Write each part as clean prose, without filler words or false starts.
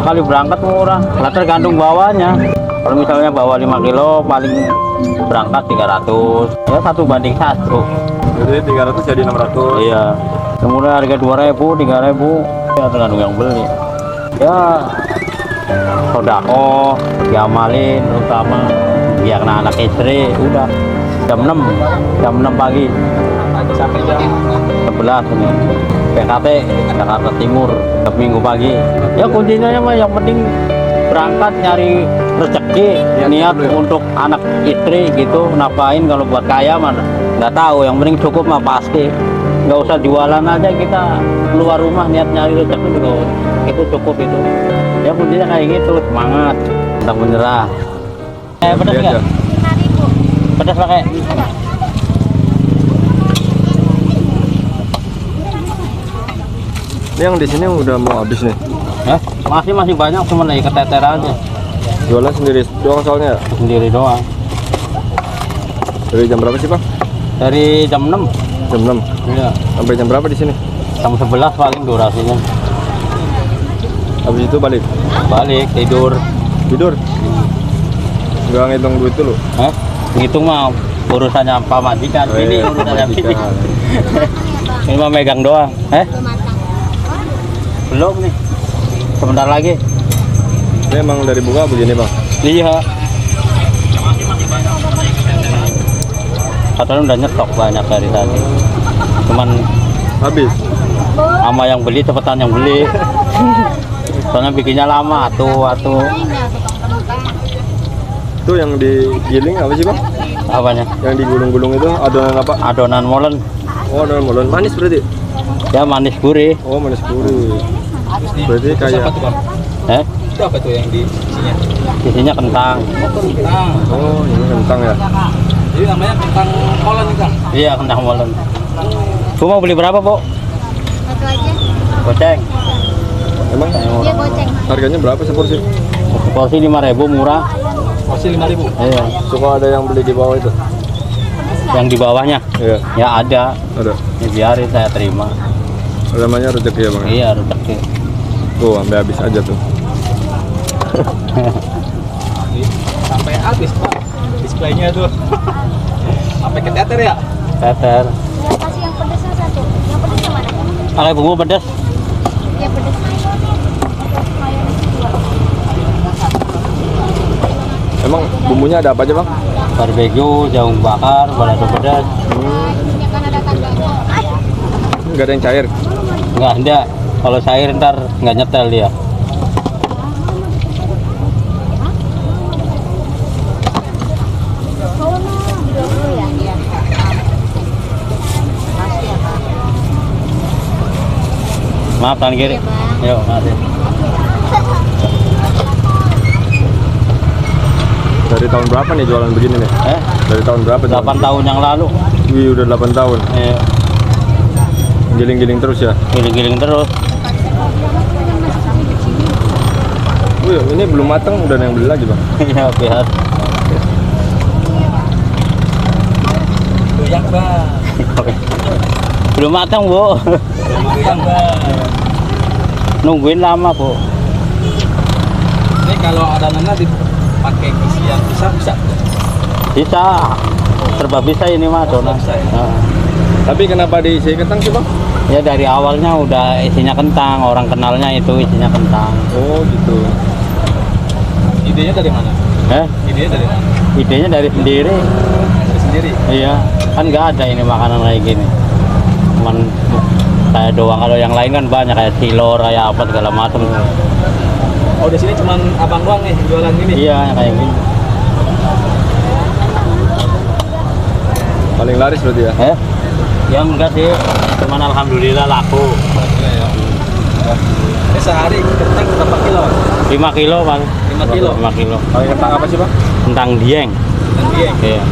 kali berangkat murah, lah tergantung bawahnya. Kalau misalnya bawa 5 kilo paling berangkat 300, ya 1:1. Jadi 300 jadi 600. Iya, kemudian harga 2.000, 3.000, ya tergantung yang beli. Ya sodako diamalin, terutama biar anak istri udah jam 6 pagi Sampai jam 11 ini PKT Jakarta Timur setiap minggu pagi. Ya kuncinya mah yang penting berangkat nyari rezeki, niat untuk anak istri gitu. Ngapain kalau buat kaya mah nggak tahu, yang penting cukup mah pasti. Nggak usah jualan aja, kita keluar rumah niat nyari rezeki juga itu cukup itu. Ya kuncinya kayak gitu, semangat, tentang menyerah. Pedas nggak? 5.000. Pedas pakai. Ini yang di sini udah mau habis nih. Ya, masih banyak, cuma lagi keteter aja. Jualan sendiri doang soalnya. Sendiri doang. Dari jam berapa sih, Bang? Dari jam 6. Jam 6. Iya. Sampai jam berapa di sini? Jam 11 paling durasinya. Habis itu balik. Balik tidur. Tidur. Nggak ngitung duit dulu. Hah? Ngitung mah urusannya Pak Majikan. Ini urusannya Bini. Ini mah megang doang. Belum nih. Sebentar lagi. Ini emang dari buka begini, Bang? Iya. Katanya udah nyetok banyak dari tadi. Cuman Habis. sama yang beli cepetan yang beli. Soalnya bikinnya lama, atuh. Itu yang digiling apa sih, Bang? Apanya? Yang digulung-gulung itu adonan apa? Adonan molen. Oh, adonan molen. Manis berarti? Ya manis gurih. Oh, manis gurih. Berarti kayak Itu apa tuh yang di isinya? Isinya kentang. Kentang. Oh, ini kentang ya. Jadi namanya kentang molen nih, Kang. Iya, kentang molen. Bu mau beli berapa, Bu? Satu aja. Goceng. Emang Dia goceng. harganya berapa seporsi? Porsi 5.000 murah. Porsi 5.000. Iya. Suka ada yang beli di bawah itu? Yang di bawahnya? Iya, Ya ada. ada. Ya, biarin saya terima. Namanya rezeki ya, Bang? Iya, rezeki. Tuh, sampai habis aja tuh. Sampai habis, Pak. Displaynya tuh. Sampai keteter ya? Teter. Ya, kasih yang pedesnya satu. Yang pedes yang mana? Pakai bumbu pedas. Yang pedes. Emang bumbunya ada apa aja, Bang? Barbeque, jagung bakar, balado pedas. Ini kan ada tandanya. Nggak ada yang cair. Nggak ada. Kalau cair ntar nggak nyetel dia. Maaf, tangan kiri. Yuk, makasih. Dari tahun berapa nih jualan begini nih? Dari tahun berapa? 8 tahun yang lalu. Wih, udah 8 tahun. Iya. Giling-giling terus ya? Giling-giling terus. Wih, ini belum matang udah ada yang beli lagi, Bang. Iya, biar. Goyang, Bang. Belum matang, Bu. Goyang, Bang. Nungguin lama, Bu. Ini kalau adonannya dipakai isian bisa. Bisa. Serba bisa ini mah adonan. Bisa ya? Nah. Tapi kenapa diisi kentang sih, Bang? Ya dari awalnya udah isinya kentang, orang kenalnya itu isinya kentang. Oh, gitu. Idenya dari mana? Idenya dari mana? Idenya dari sendiri. Dari sendiri. Iya, kan nggak ada ini makanan kayak gini. Cuman saya doang, kalau yang lain kan banyak kayak silor, kayak apa segala macam. Oh, di sini cuman abang doang nih jualan gini. Iya, kayak gini. Paling laris berarti ya? Ya enggak sih, cuman alhamdulillah laku. Ini sehari kentang berapa kilo? 5 kilo, Bang. 5 kilo. 5 kilo. Paling kentang apa sih, Bang? Kentang dieng. Kentang dieng. Iya.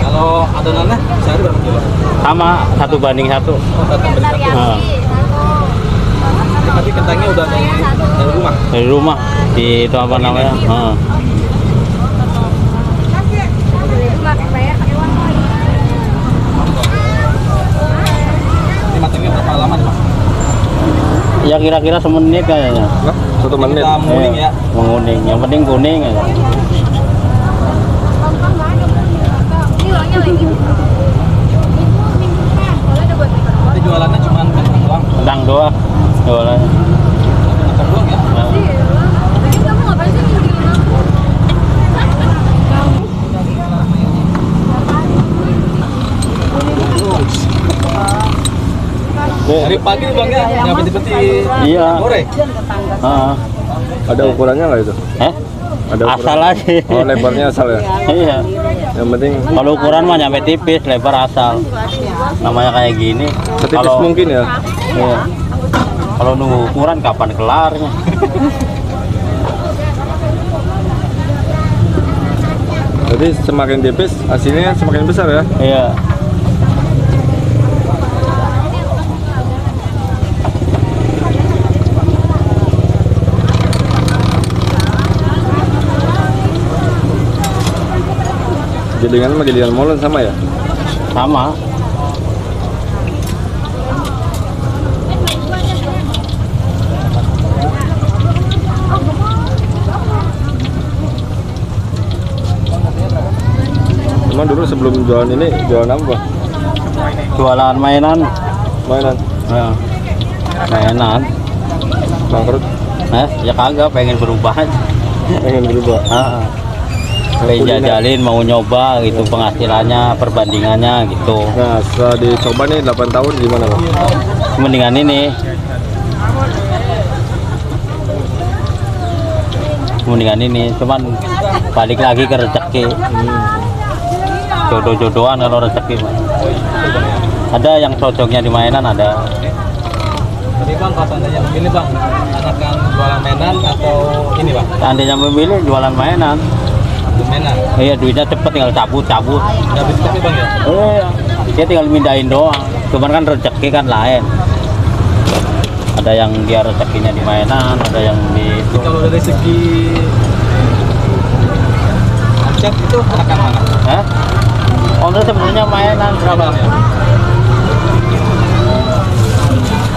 Kalau adonannya sehari berapa kilo? Sama 1:1. Oh, kentang beli satu. Nah, Tapi kentangnya udah dari rumah. dari rumah di itu apa namanya? Heeh. Ini matangnya berapa lama nih, Mas? Ya kira-kira semenit kayaknya. Nah, 1 menit. Kita menguning ya. Menguning. Yang penting kuning aja. Ini uangnya lagi. Nanti jualannya cuma kentang doang. Kentang doang jualannya. Kentang doang ya. Nah, Lagi kamu ngapain sih ngikutin aku? Dari pagi nih bang ya, nyampe seperti Iya. sore. ah. Ada ukurannya nggak itu? Ada ukuran? Asal aja. Oh, lebarnya asal ya. Iya. Yang penting Kalau ukuran mah nyampe tipis, lebar asal. Namanya kayak gini. setipis mungkin ya. Iya. Kalau nunggu ukuran kapan kelarnya? Jadi semakin tipis hasilnya semakin besar ya. Iya. Gilingan sama gilingan molen sama ya. Sama. Cuman dulu sebelum jualan ini jualan apa? Jualan mainan. Mainan. Ya. Mainan. Bangkrut. Ya kagak, pengen berubah aja. Pengen berubah. Pengen jajalin, mau nyoba gitu penghasilannya, perbandingannya gitu. Nah, setelah dicoba nih 8 tahun gimana Bang? Mendingan ini. Mendingan ini, cuman balik lagi ke rezeki. Jodoh-jodohan kalau rezeki. Ada yang cocoknya di mainan, ada. Jadi bang, kalau seandainya memilih bang, akan jualan mainan atau ini bang? Seandainya memilih jualan mainan, Untuk mainan. iya duitnya cepet, tinggal cabut-cabut. Nggak bisa tapi bang ya? Iya, dia tinggal mindahin doang. Cuman kan rezeki kan lain. Ada yang dia rezekinya di mainan, ada yang di Jadi kalau dari segi omset itu akan mana? Hah? Omset sebenarnya mainan berapa?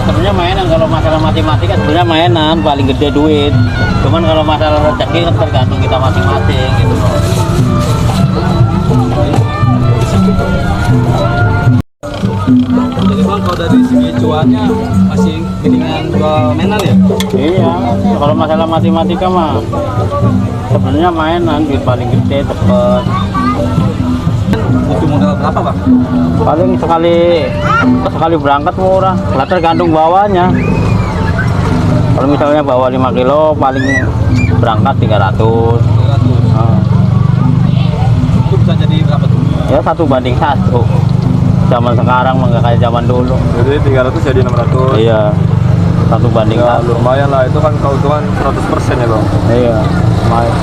Sebenarnya mainan, kalau masalah matematika sebenarnya mainan paling gede duit. Cuman kalau masalah rezeki kan tergantung kita masing-masing gitu. Jadi bang, kalau dari segi cuannya masih mendingan jual mainan ya? Iya, kalau masalah matematika mah sebenarnya mainan duit paling gede cepet. Butuh modal berapa bang? Paling sekali berangkat murah, lah tergantung bawanya. Kalau misalnya bawa 5 kilo paling berangkat 300. 300. Ah. Itu bisa jadi berapa tuh? Ya 1:1. Zaman sekarang mah nggak kayak zaman dulu. Jadi 300 jadi 600. Iya, 1:1. Ya, lumayan lah, itu kan keuntungan 100% ya Bang. Iya, lumayan.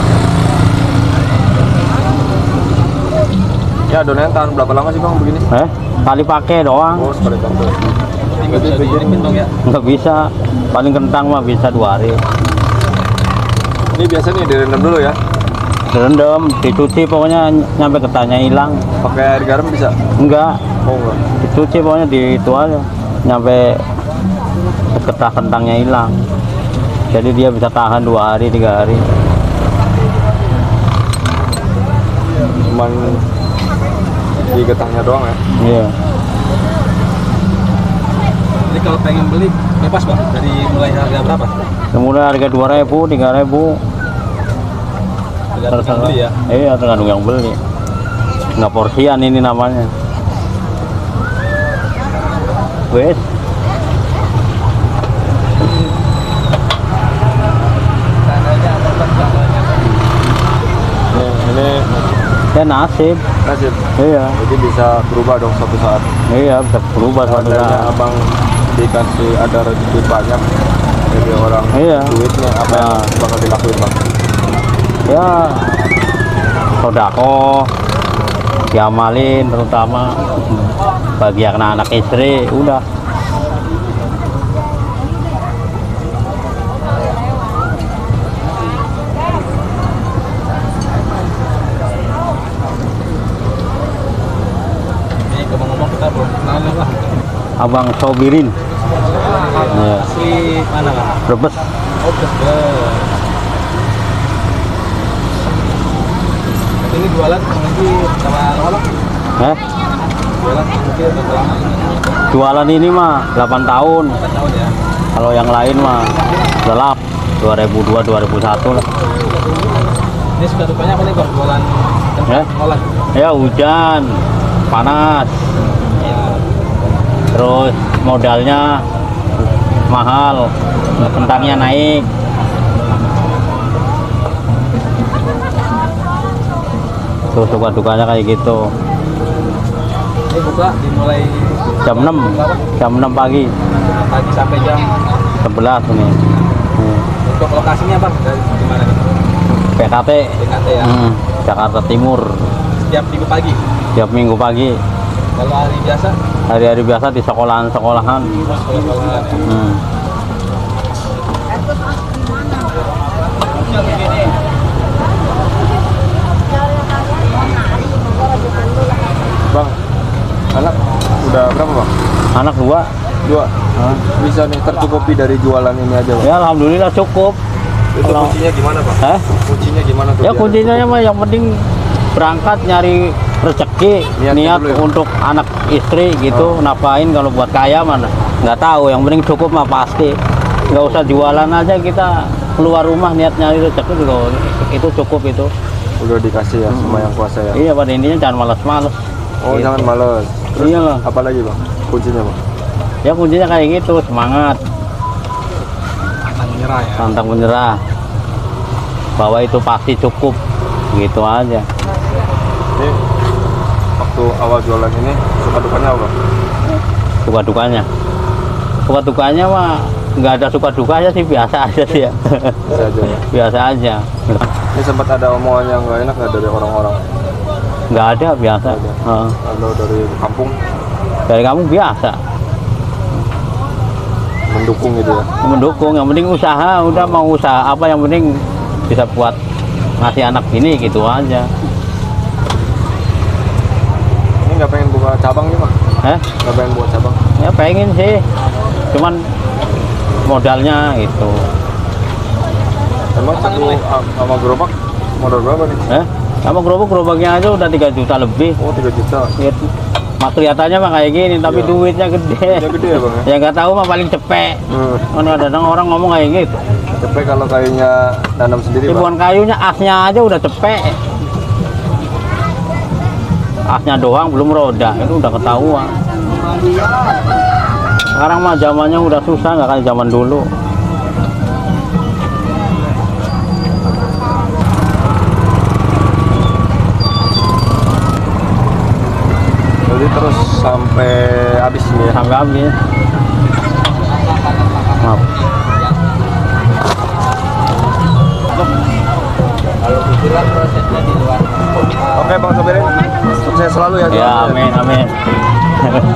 Ya adonannya tahan berapa lama sih Bang begini? Kali pakai doang. Oh, sekali pakai. Jadi nggak bisa dijadiin bang ya? Nggak bisa, paling kentang mah bisa 2 hari. Ini biasa nih direndam dulu ya. Direndam, dicuci pokoknya nyampe ketanya hilang. Pakai air garam bisa? Enggak, Oh enggak. dicuci pokoknya di itu aja nyampe getah kentangnya hilang. Jadi dia bisa tahan 2 hari 3 hari. Cuman di getahnya doang ya. Iya. Jadi kalau pengen beli bebas bang, dari mulai harga berapa? Mulai harga 2.000, 3.000. Tergantung yang beli ya. Iya, tergantung yang beli. Nggak porsian ini namanya. Wes. Ini Ya nasib. nasib. Iya. Jadi bisa berubah dong suatu saat. Iya, bisa berubah suatu Seandainya saat. abang dikasih ada rezeki banyak, jadi orang Iya. duitnya apa yang bakal dilakuin Bang? Ya sodako diamalin, terutama bagi anak-anak istri udah. Ini ngomong-ngomong kita belum kenal nih bang. Abang Sobirin. Iya. Asli mana bang? Brebes. Oh Brebes. Ini jualan lagi sama apa? Eh? Jualan mungkin berapa lama ini? Jualan ini mah 8 tahun. 4 tahun ya. Kalau yang lain mah gelap 2002 2001 lah. Ini suka dukanya apa nih bang? Jualan Ya? olah. Ya hujan, panas, Ya. terus modalnya mahal, kentangnya naik. Tuh suka dukanya kayak gitu. Ini buka dimulai Jam 6, jam 6 pagi, pagi sampai jam 11 ini. untuk lokasinya bang dari mana nih? PKT, BKT ya. Jakarta Timur, Setiap minggu pagi. tiap minggu pagi. Kalau hari biasa Hari-hari biasa di sekolahan-sekolahan. sekolah-sekolahan ya. Bang, anak udah berapa bang? Anak 2. 2. Bisa nih tercukupi dari jualan ini aja bang? Ya alhamdulillah cukup. Itu Kalau- kuncinya gimana bang? Hah? Kuncinya gimana tuh? Ya biar- kuncinya mah yang penting berangkat nyari rezeki, Niatnya niat dulu ya? untuk anak istri gitu, napain kalau buat kaya mana nggak tahu, yang penting cukup mah pasti. Nggak usah jualan aja, kita keluar rumah niat nyari rezeki juga itu cukup itu. Udah dikasih ya sama yang kuasa ya? Iya, pada intinya jangan malas-malas. Oh Gitu. jangan males. Terus Iyalah. apa lagi bang? Kuncinya bang? Ya kuncinya kayak gitu, semangat, Pantang menyerah ya. pantang menyerah, bahwa itu pasti cukup, gitu aja. Ini waktu awal jualan ini suka dukanya apa bang? Suka dukanya mah nggak ada suka dukanya sih, biasa aja sih ya. Bisa aja ya. Biasa aja, Ini sempat ada omongan yang nggak enak nggak dari orang-orang? nggak ada, biasa. Heeh. Atau dari kampung Dari kamu biasa mendukung gitu ya? mendukung, yang penting usaha, udah mau usaha apa yang penting bisa buat ngasih anak ini, gitu aja. Ini nggak pengen buka cabang nih bang? Nggak pengen buka cabang? Ya pengen sih, cuman modalnya itu. Emang satu sama gerobak modal berapa nih? Sama gerobaknya aja udah 3 juta lebih. Oh 3 juta. Ya, kelihatannya mah kayak gini, tapi Iya. duitnya gede. Duitnya gede ya bang ya? Ya nggak tahu mah paling cepet. Kadang-kadang orang ngomong kayak gitu. Cepet kalau kayunya nanam sendiri bang? Ribuan kayunya, asnya aja udah cepet. Asnya doang, belum roda, itu udah ketahuan. Sekarang mah zamannya udah susah, nggak kayak zaman dulu. Jadi terus sampai habis ini ya? Sampai habis. Maaf. Kalau itulah prosesnya di luar. Oke bang Sobirin, sukses selalu ya. Ya, amin, amin.